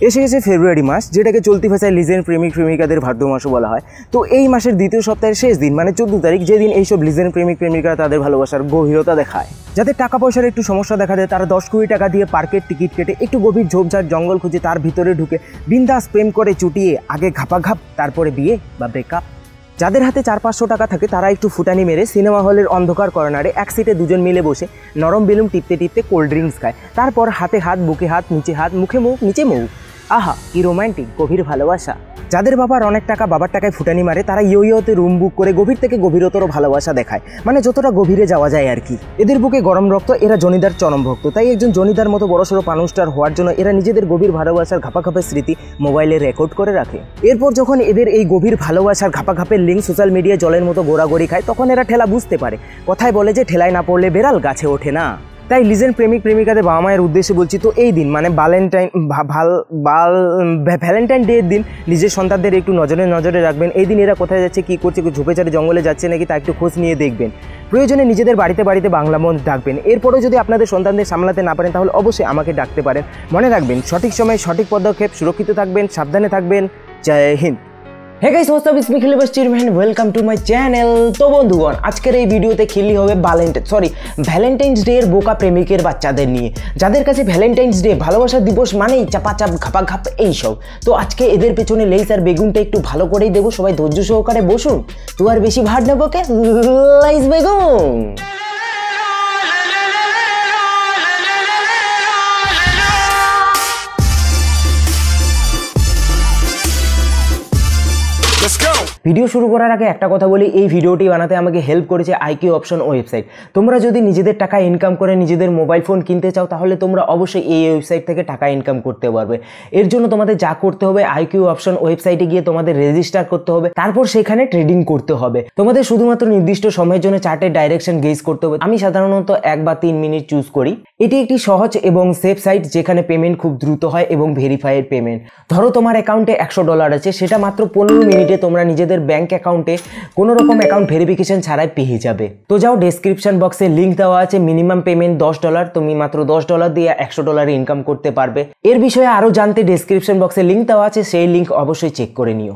এসে গেছে ফেব্রুয়ারি মাস, যেটাকে চলতি ভাষায় লিজেন্ড প্রেমিক প্রেমিকাদের ভাদ্র মাসও বলা হয়। তো এই মাসের দ্বিতীয় সপ্তাহের শেষ দিন মানে 14 তারিখ, যেদিন এইসব লিজেন্ড প্রেমিক প্রেমিকারা তাদের ভালোবাসার গভীরতা দেখায়। যাদের টাকা পয়সার একটু সমস্যা দেখা দেয় তারা 10 কোটি টাকা দিয়ে পার্কের টিকিট কেটে একটু গভীর ঝোপঝাড় জঙ্গল খুঁজে তার ভিতরে ঢুকে বিন্দাস প্রেম করে চুটিয়ে আগে ঘাপাঘাপ তারপরে বিয়ে বা ব্রেকআপ। যাদের হাতে 400-500 টাকা থাকে তারা একটু ফুটানি মেরে সিনেমা হলের অন্ধকার কর্নারে এক সিটে দুজন মিলে বসে নরম বেলুন টিপতে টিপতে কোল্ড ড্রিঙ্কস খায়। তারপর হাতে হাত, বুকে হাত, নিচে হাত, মুখে মুখ, নিচে মুখ। আহা কি রোমান্টিক গভীর ভালোবাসা। যাদের বাবার অনেক টাকা বাবার টাকায় ফুটানি মারে তারা ইয়োতে রুম বুক করে গভীর থেকে গভীরতর ভালোবাসা দেখায়, মানে যতটা গভীরে যাওয়া যায় আর কি। এদের বুকে গরম রক্ত, এরা জনিদার চরম ভক্ত। তাই একজন জনিদার মতো বড়সড় মানুষটার হওয়ার জন্য এরা নিজেদের গভীর ভালোবাসার ঘাপাঘাপের স্মৃতি মোবাইলে রেকর্ড করে রাখে। এরপর যখন এদের এই গভীর ভালোবাসার ঘাপাঘাপের লিঙ্ক সোশ্যাল মিডিয়ায় জলের মতো গোড়াগড়ি খায় তখন এরা ঠেলা বুঝতে পারে। কথায় বলে যে ঠেলায় না পড়লে বেড়াল গাছে ওঠে না। তাই লিজেন্ড প্রেমিক প্রেমিকাদের বাবা মায়ের উদ্দেশ্যে বলছি, তো এই দিন মানে ভ্যালেন্টাইন ডে এর দিন নিজের সন্তানদের একটু নজরে রাখবেন। এই দিন এরা কোথায় যাচ্ছে, কী করছে, ঝোপে ঝাড়ে জঙ্গলে যাচ্ছে নাকি তা একটু খোঁজ নিয়ে দেখবেন। প্রয়োজনে নিজেদের বাড়িতে বাংলা মন ডাকবেন। এরপরেও যদি আপনাদের সন্তানদের সামলাতে না পারেন তাহলে অবশ্যই আমাকে ডাকতে পারেন। মনে রাখবেন সঠিক সময়ে সঠিক পদক্ষেপ, সুরক্ষিত থাকবেন, সাবধানে থাকবেন। জয় Hind. Hey guys, what's up, it's me খিলিবাস চিরম্যান, ওয়েলকাম টু মাই চ্যানেল। তো বন্ধুগণ, আজকের এই ভিডিওতে খেলি হবে ভ্যালেন্টাইন্স ডে এর বোকা প্রেমিকের বাচ্চাদের নিয়ে, যাদের কাছে ভ্যালেন্টাইন্স ডে ভালোবাসা দিবস মানেই চাপাচাপ ঘাপাঘাপ এইসব। তো আজকে এদের পেছনে লেইস আর বেগুনটা একটু ভালো করেই দেবো, সবাই ধৈর্য সহকারে বসুন। তো আর বেশি ভাট নেবো কে, লাইস বেগুন। ভিডিও শুরু করার আগে একটা কথা বলি, এই ভিডিওটি বানাতে আমাকে হেল্প করেছে আইকিউ অপশন ওয়েবসাইট। তোমরা যদি নিজেদের টাকা ইনকাম করে নিজেদের মোবাইল ফোন কিনতে চাও তাহলে তোমরা অবশ্যই এই ওয়েবসাইট থেকে টাকা ইনকাম করতে পারবে। এর জন্য তোমাদের যা করতে হবে, আইকিউ অপশন ওয়েবসাইটে গিয়ে তোমাদের রেজিস্টার করতে হবে, তারপর সেখানে ট্রেডিং করতে হবে। তোমাদের শুধুমাত্র নির্দিষ্ট সময়ের জন্য চার্টের ডাইরেকশন গেজ করতে হবে। আমি সাধারণত 1 বা 3 মিনিট চুজ করি। এটি একটি সহজ এবং সেফ সাইট যেখানে পেমেন্ট খুব দ্রুত হয় এবং ভেরিফাইড পেমেন্ট। ধরো তোমার অ্যাকাউন্টে $100 আছে, সেটা মাত্র 15 মিনিটে তোমরা নিজেদের ব্যাংক অ্যাকাউন্টে কোনো রকম অ্যাকাউন্ট ভেরিফিকেশন ছাড়াই পেয়ে যাবে। তো যাও, ডেসক্রিপশন বক্সে লিঙ্ক দেওয়া আছে। মিনিমাম পেমেন্ট $10, তুমি মাত্র $10 দিয়ে $100 ইনকাম করতে পারবে। এর বিষয়ে আরও জানতে ডেসক্রিপশন বক্সে লিঙ্ক দেওয়া আছে, সেই লিঙ্ক অবশ্যই চেক করে নিও।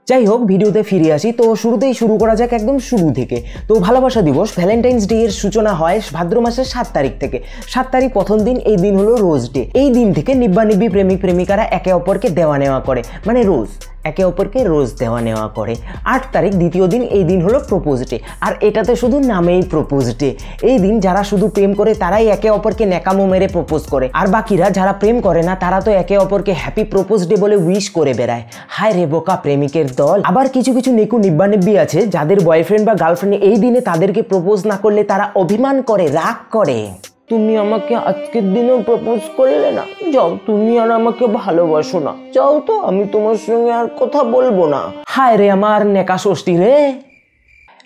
যাই হোক, ভিডিওতে ফিরে আসি। তো শুরুতেই শুরু করা যাক একদম শুরু থেকে। তো ভালোবাসা দিবস ভ্যালেন্টাইন্স ডে এর সূচনা হয় ভাদ্র মাসের 7 তারিখ থেকে। 7 তারিখ প্রথম দিন, এই দিন হলো রোজ ডে। এই দিন থেকে নিব্বানিব্বি প্রেমিক প্রেমিকারা একে অপরকে দেওয়া নেওয়া করে, মানে রোজ একে অপরকে রোজ দেওয়া নেওয়া করে। 8 তারিখ দ্বিতীয় দিন, এই দিন হলো প্রপোজ ডে। আর এটাতে শুধু নামেই প্রপোজ ডে। এই দিন যারা শুধু প্রেম করে তারাই একে অপরকে ন্যাকামো মেরে প্রপোজ করে, আর বাকিরা যারা প্রেম করে না তারা তো একে অপরকে হ্যাপি প্রপোজ ডে বলে উইশ করে বেড়ায়। হায় রে বোকা প্রেমিকের দল। আবার কিছু নেকু নিব্বানিব্বি আছে যাদের বয়ফ্রেন্ড বা গার্লফ্রেন্ড এই দিনে তাদেরকে প্রপোজ না করলে তারা অভিমান করে, রাগ করে। তুমি আমাকে আজকের দিনেও প্রপোজ করলে না, যাও, তুমি আর আমাকে ভালোবাসো না, যাও তো, আমি তোমার সঙ্গে আর কথা বলবো না। হায় রে আমার নেকা ষষ্ঠী রে।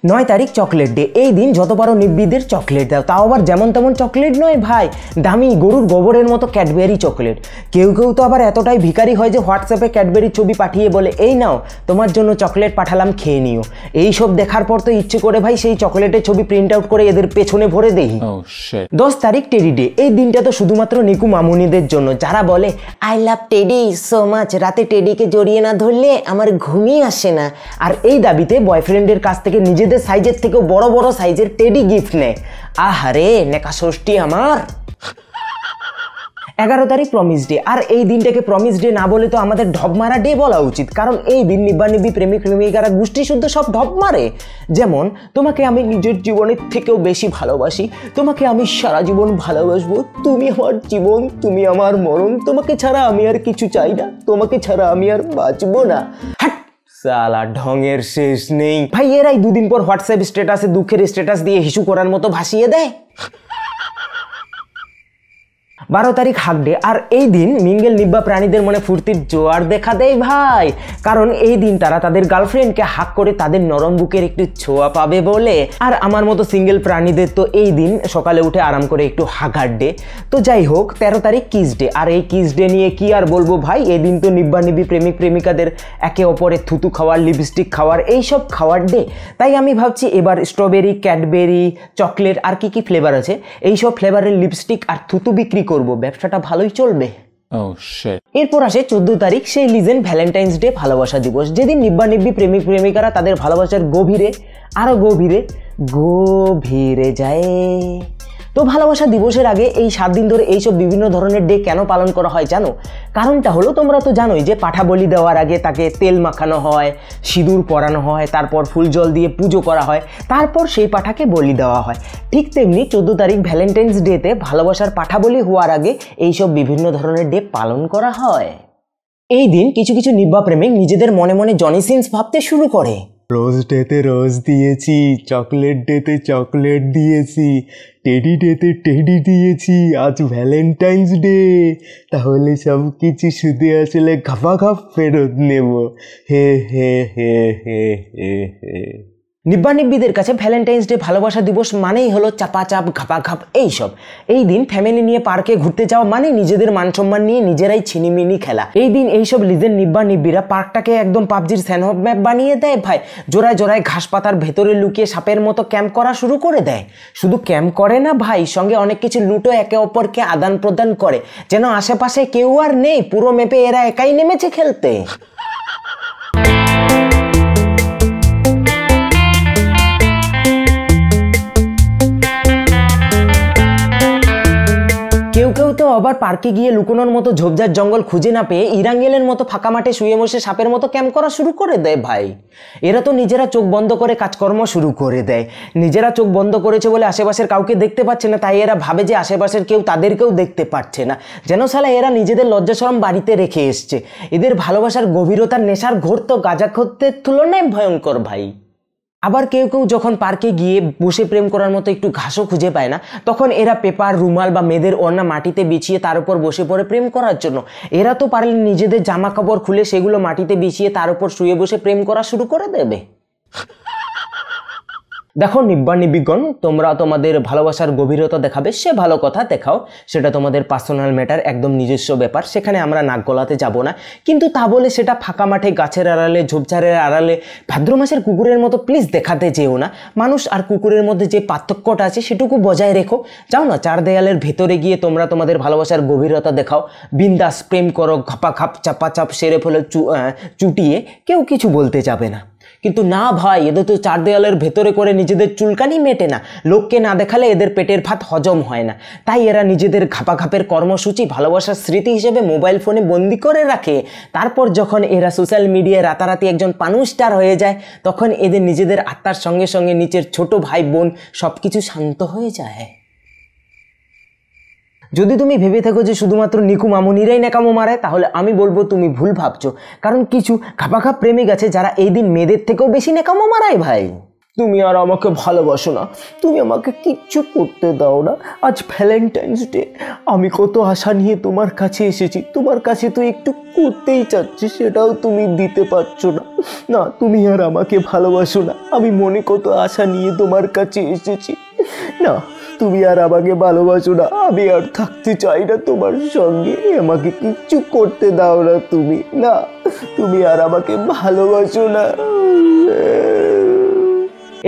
9 তারিখ চকলেট ডে। এই দিন যত পারো নিব্বিদের চকলেট দাও, তাও আবার যেমন তেমন চকলেট নয় ভাই, দামি গরুর গোবরের মতো ক্যাডবেরি চকলেট। কেউ তো আবার এতটাই ভিখারি হয় যে হোয়াটসঅ্যাপে ক্যাডবেরির ছবি পাঠিয়ে বলে, এই নাও তোমার জন্য চকলেট পাঠালাম, খেয়ে নিও। এই সব দেখার পর তো ইচ্ছে করে ভাই সেই চকলেটের ছবি প্রিন্ট আউট করে এদের পেছনে ভরে দেই। 10 তারিখ টেডি ডে। এই দিনটা তো শুধুমাত্র নিকু মামুনিদের জন্য, যারা বলে I love teddy so much, রাতে টেডিকে জড়িয়ে না ধরলে আমার ঘুমই আসে না। আর এই দাবিতে বয়ফ্রেন্ডের কাছ থেকে নিজেদের সাইজের থেকেও বড় বড় সাইজের টেডি গিফট নেয়। আহারে নেকা ষষ্ঠী আমার। 11 তারিখ প্রমিস ডে। আর এই দিনটাকে প্রমিস ডে না বলে তো আমাদের ঢপ মারা ডে বলা উচিত, কারণ এই দিন নিব্বানিব্বি প্রেমিক প্রেমিকারা গোষ্ঠী শুদ্ধ সব ঢপ মারে। যেমন, তোমাকে আমি নিজের জীবনের থেকেও বেশি ভালোবাসি, তোমাকে আমি সারা জীবন ভালোবাসবো, তুমি আমার জীবন, তুমি আমার মরণ, তোমাকে ছাড়া আমি আর কিছু চাই না, তোমাকে ছাড়া আমি আর বাঁচবো না। সালা ঢঙের শেষ নেই ভাই। এরাই 2 দিন পর হোয়াটসঅ্যাপ স্ট্যাটাসে দুঃখের স্ট্যাটাস দিয়ে হিসু করার মতো ভাসিয়ে দেয়। 12 তারিখ হাগ ডে। আর এই দিন মিঙ্গেল নিব্বা প্রাণীদের মনে ফুর্তির জোয়ার দেখা দেয় ভাই, কারণ এই দিন তারা তাদের গার্লফ্রেন্ডকে হাগ করে তাদের নরম বুকের একটু ছোঁয়া পাবে বলে। আর আমার মতো সিঙ্গেল প্রাণীদের তো এই দিন সকালে উঠে আরাম করে একটু হাগার ডে। তো যাই হোক, 13 তারিখ কিস ডে। আর এই কিস ডে নিয়ে কি আর বলবো ভাই, এই দিন তো নিব্বানিব্বি প্রেমিক প্রেমিকাদের একে অপরের থুতু খাওয়ার, লিপস্টিক খাওয়ার, এইসব খাওয়ার ডে। তাই আমি ভাবছি এবার স্ট্রবেরি, ক্যাডবেরি, চকলেট আর কি ফ্লেভার আছে এইসব ফ্লেভারের লিপস্টিক আর থুতু বিক্রি করব, ব্যবসাটা ভালোই চলবে। এরপর আসে 14 তারিখ, সেই লিজেন্ড ভ্যালেন্টাইন্স ডে, ভালোবাসা দিবস, যেদিন নিব্বা নিব্বি প্রেমিক প্রেমিকারা তাদের ভালোবাসার গভীরে আরো গভীরে গভীরে যায়। তো ভালোবাসা দিবসের আগে এই 7 দিন ধরে এইসব বিভিন্ন ধরনের ডে কেন পালন করা হয় জানো? কারণটা হলো, তোমরা তো জানোই যে পাঠা বলি দেওয়ার আগে তাকে তেল মাখানো হয়, সিঁদুর পরানো হয়, তারপর ফুল জল দিয়ে পুজো করা হয়, তারপর সেই পাঠাকে বলি দেওয়া হয়। ঠিক তেমনি 14 তারিখ ভ্যালেন্টাইন্স ডেতে ভালোবাসার পাঠা বলি হওয়ার আগে এইসব বিভিন্ন ধরনের ডে পালন করা হয়। এই দিন কিছু কিছু নিব্বা প্রেমিক নিজেদের মনে মনে জনি সিন্স ভাবতে শুরু করে। রোজ ডেতে রোজ দিয়েছি, চকলেট ডেতে চকলেট দিয়েছি, টেডি ডেতে টেডি দিয়েছি, আজ ভ্যালেন্টাইন্স ডে, তাহলে সব কিছু শুধু আসলে ঘাপাঘাপ ফেরত নেব। হে হে হে হে হে হে। নিব্বা নিব্বিদের কাছে ভ্যালেন্টাইন্স ডে ভালোবাসা দিবস মানেই হলো চাপাচাপ ঘাপাঘাপ এইসব। এই দিন ফ্যামিলি নিয়ে পার্কে ঘুরতে যাওয়া মানে নিজেদের মান সম্মান নিয়ে নিজেরাই ছিনিমিনি খেলা। এই দিন এইসব লিজেন্ড নিব্বা নিব্বিরা পার্কটাকে একদম পাবজির স্যান্ডহপ ম্যাপ বানিয়ে দেয় ভাই। জোড়ায় জোড়ায় ঘাস পাতার ভেতরে লুকিয়ে সাপের মতো ক্যাম্প করা শুরু করে দেয়। শুধু ক্যাম্প করে না ভাই, সঙ্গে অনেক কিছু লুটো একে অপরকে আদান প্রদান করে, যেন আশেপাশে কেউ আর নেই, পুরো ম্যাপে এরা একাই নেমেছে খেলতে। কেউ কেউ তো আবার পার্কে গিয়ে লুকোনোর মতো ঝোপঝাড় জঙ্গল খুঁজে না পেয়ে ইরাঙ্গেলের মতো ফাঁকা মাঠে শুয়ে বসে সাপের মতো ক্যাম্প করা শুরু করে দেয় ভাই। এরা তো নিজেরা চোখ বন্ধ করে কাজকর্ম শুরু করে দেয়। নিজেরা চোখ বন্ধ করেছে বলে আশেপাশের কাউকে দেখতে পাচ্ছে না, তাই এরা ভাবে যে আশেপাশের কেউ তাদেরকেও দেখতে পাচ্ছে না, যেন শালা এরা নিজেদের লজ্জাশরম বাড়িতে রেখে এসছে। এদের ভালোবাসার গভীরতার নেশার ঘোর তো গাঁজাখতের তুলনায় ভয়ঙ্কর ভাই। আবার কেউ কেউ যখন পার্কে গিয়ে বসে প্রেম করার মতো একটু ঘাসও খুঁজে পায় না, তখন এরা পেপার, রুমাল বা মেয়েদের ওড়না মাটিতে বিছিয়ে তার উপর বসে পড়ে প্রেম করার জন্য। এরা তো পারলে নিজেদের জামা কাপড় খুলে সেগুলো মাটিতে বিছিয়ে তার উপর শুয়ে বসে প্রেম করা শুরু করে দেবে। দেখো নিব্বা নিব্বিগণ, তোমরা তোমাদের ভালোবাসার গভীরতা দেখাবে, সে ভালো কথা, দেখাও, সেটা তোমাদের পার্সোনাল ম্যাটার, একদম নিজস্ব ব্যাপার, সেখানে আমরা নাক গলাতে যাব না। কিন্তু তা বলে সেটা ফাঁকা মাঠে, গাছের আড়ালে, ঝোপঝাড়ের আড়ালে, ভাদ্র মাসের কুকুরের মতো প্লিজ দেখাতে যেও না। মানুষ আর কুকুরের মধ্যে যে পার্থক্যটা আছে সেটুকু বজায় রেখো। যাও না, চার দেয়ালের ভেতরে গিয়ে তোমরা তোমাদের ভালোবাসার গভীরতা দেখাও, বিন্দাস প্রেম করো, ঘাপাঘাপ চাপাচাপ সেরে ফেলে চুটিয়ে, কেউ কিছু বলতে যাবে না। কিন্তু না ভাই, এদের তো চার দেয়ালের ভেতরে করে নিজেদের চুলকানি মেটে না, লোককে না দেখালে এদের পেটের ভাত হজম হয় না, তাই এরা নিজেদের ঘাপাঘাপের কর্মসূচি ভালোবাসার স্মৃতি হিসেবে মোবাইল ফোনে বন্দি করে রাখে। তারপর যখন এরা সোশ্যাল মিডিয়ায় রাতারাতি একজন পানু স্টার হয়ে যায়, তখন এদের নিজেদের আত্মার সঙ্গে সঙ্গে নিচের ছোট ভাই বোন সব কিছু শান্ত হয়ে যায়। যদি তুমি ভেবে থাকো যে শুধুমাত্র নিকু মামুনিরাই ন্যাকামো মারায়, তাহলে আমি বলবো তুমি ভুল ভাবছো। কারণ কিছু ঘাপাঘাপ প্রেমিক আছে যারা এই দিন মেয়েদের থেকেও বেশি ন্যাকামো মারায় ভাই। তুমি আর আমাকে ভালোবাসো না, তুমি আমাকে কিচ্ছু করতে দাও না। আজ ভ্যালেন্টাইন্স ডে, আমি কত আশা নিয়ে তোমার কাছে এসেছি, তোমার কাছে তো একটু করতেই চাচ্ছি, সেটাও তুমি দিতে পারছো না। না, তুমি আর আমাকে ভালোবাসো না, আমি মনে কত আশা নিয়ে তোমার কাছে এসেছি। না, তুমি আর আমাকে ভালোবাসো না, আমি আর থাকতে চাই না তোমার সঙ্গে, আমাকে কিচ্ছু করতে দাও না তুমি। না, তুমি আর আমাকে ভালোবাসো না।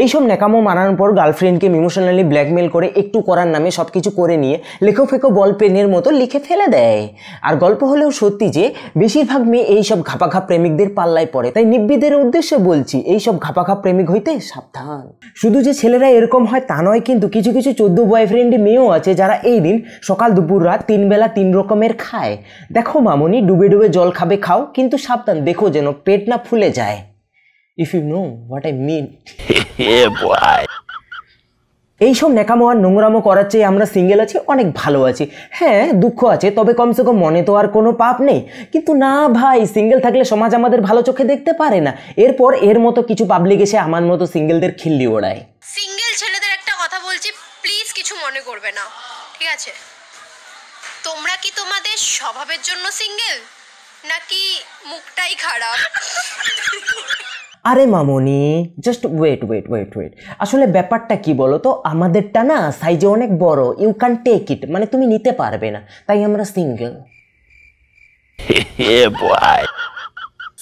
এইসব ন্যাকামো মারানোর পর গার্লফ্রেন্ডকে ইমোশনালি ব্ল্যাকমেল করে একটু করার নামে সব কিছু করে নিয়ে লেখো ফেকো বল পেনের মতো লিখে ফেলে দেয়। আর গল্প হলেও সত্যি যে বেশিরভাগ মেয়ে এইসব ঘাপাঘাপ প্রেমিকদের পাল্লায় পড়ে। তাই নিব্বিদের উদ্দেশ্যে বলছি, এইসব ঘাপাঘাপ প্রেমিক হইতে সাবধান। শুধু যে ছেলেরা এরকম হয় তা নয়, কিন্তু কিছু কিছু 14 বয়ফ্রেন্ডে মেয়েও আছে যারা এই দিন সকাল দুপুর রাত 3 বেলা 3 রকমের খায়। দেখো মামুনি, ডুবে ডুবে জল খাবে খাও, কিন্তু সাবধান, দেখো যেন পেট না ফুলে যায়। If you know what I mean. Yeah, boy. এইসব ন্যাকামো আর নোংরামো করার চেয়ে আমরা সিঙ্গেল আছি, অনেক ভালো আছি। হ্যাঁ, দুঃখ আছে, তবে কমসে কম মনে তো আর কোনো পাপ নেই। কিন্তু না ভাই, সিঙ্গেল থাকলে সমাজ আমাদের ভালো চোখে দেখতে পারে না। এরপর এর মতো কিছু পাবলিক এসে আমার মতো সিঙ্গেলদের খিল্লি ওড়ায়। সিঙ্গেল ছেলেদের একটা কথা বলছি, প্লিজ কিছু মনে করবে না, ঠিক আছে? তোমরা কি তোমাদের স্বভাবের জন্য সিঙ্গেল, নাকি মুখটাই খারাপ? আরে মামনি, জাস্ট ওয়েট। আসলে ব্যাপারটা কি বলো তো, আমাদেরটা না সাইজে অনেক বড়, ইউ ক্যান টেক ইট, মানে তুমি নিতে পারবে না, তাই আমরা সিঙ্গেল।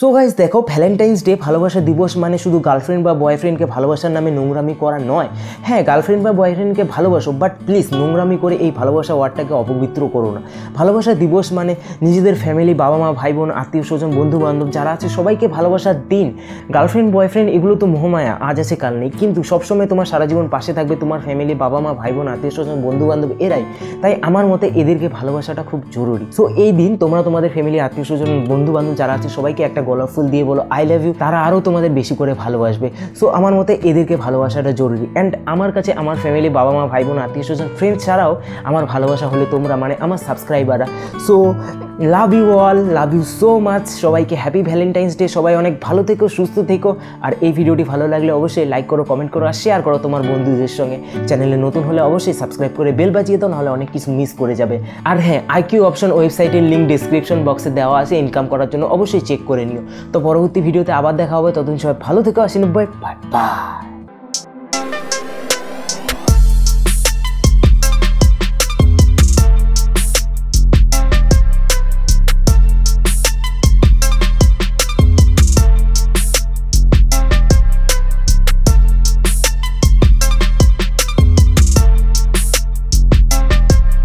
সো গাইস দেখো, ভ্যালেন্টাইন্স ডে ভালোবাসা দিবস মানে শুধু গার্লফ্রেন্ড বা বয়ফ্রেন্ডকে ভালোবাসার নামে নোংরামি করা নয়। হ্যাঁ, গার্লফ্রেন্ড বা বয়ফ্রেন্ডকে ভালোবাসো, বাট প্লিজ নোংরামি করে এই ভালোবাসা ওয়ার্ডটাকে অপবিত্র করো না। ভালোবাসা দিবস মানে নিজেদের ফ্যামিলি, বাবা মা, ভাই বোন, আত্মীয় স্বজন, বন্ধু বান্ধব যারা আছে সবাইকে ভালোবাসার দিন। গার্লফ্রেন্ড বয়ফ্রেন্ড এগুলো তো মোহমায়া, আজ আছে কাল নেই, কিন্তু সবসময় তোমার সারা জীবন পাশে থাকবে তোমার ফ্যামিলি, বাবা মা, ভাই বোন, আত্মীয় স্বজন, বন্ধু বান্ধব এরাই। তাই আমার মতে এদেরকে ভালোবাসাটা খুব জরুরি। সো এই দিন তোমরা তোমাদের ফ্যামিলি, আত্মীয় স্বজন, বন্ধু বান্ধব যারা আছে সবাইকে একটা গোলাপ ফুল দিয়ে বলো আই লাভ ইউ, তারা আরও তোমাদের বেশি করে ভালোবাসবে। সো আমার মতে এদেরকে ভালোবাসাটা জরুরি। অ্যান্ড আমার কাছে আমার ফ্যামিলি, বাবা মা, ভাই বোন, আত্মীয় স্বজন, ফ্রেন্ডস ছাড়াও আমার ভালোবাসা হলে তোমরা, মানে আমার সাবস্ক্রাইবাররা। So love you all, love you so much. সবাইকে হ্যাপি ভ্যালেন্টাইন্স ডে। সবাই অনেক ভালো থেকো, সুস্থ থেকো। আর এই ভিডিওটি ভালো লাগলে অবশ্যই লাইক করো, কমেন্ট করো আর শেয়ার করো তোমার বন্ধুদের সঙ্গে। চ্যানেলে নতুন হলে অবশ্যই সাবস্ক্রাইব করে বেল বাজিয়ে দাও, নাহলে অনেক কিছু মিস করে যাবে। আর হ্যাঁ, আইকিউ অপশন ওয়েবসাইটের লিঙ্ক ডিসক্রিপশন বক্সে দেওয়া আছে ইনকাম করার জন্য, অবশ্যই চেক করে নিও। তো পরবর্তী ভিডিওতে আবার দেখা হবে, ততদিন সবাই ভালো থেকো। 89 বাই বাই।